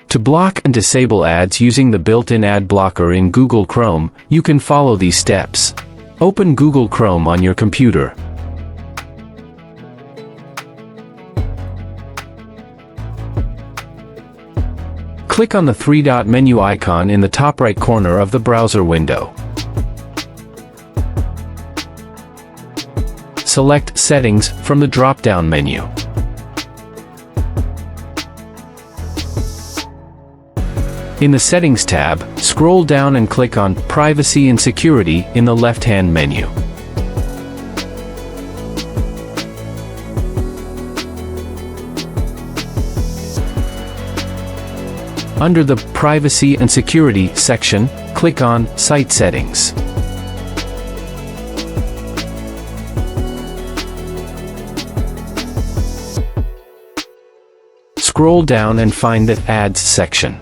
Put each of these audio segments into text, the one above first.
To block and disable ads using the built-in ad blocker in Google Chrome, you can follow these steps. Open Google Chrome on your computer. Click on the three-dot menu icon in the top right corner of the browser window. Select Settings from the drop-down menu. In the Settings tab, scroll down and click on Privacy and Security in the left-hand menu. Under the Privacy and Security section, click on Site Settings. Scroll down and find the Ads section.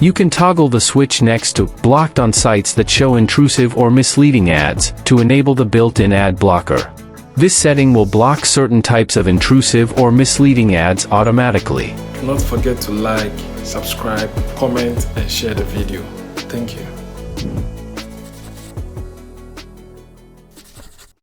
You can toggle the switch next to Blocked on sites that show intrusive or misleading ads to enable the built-in ad blocker. This setting will block certain types of intrusive or misleading ads automatically. Do not forget to like, subscribe, comment, and share the video. Thank you.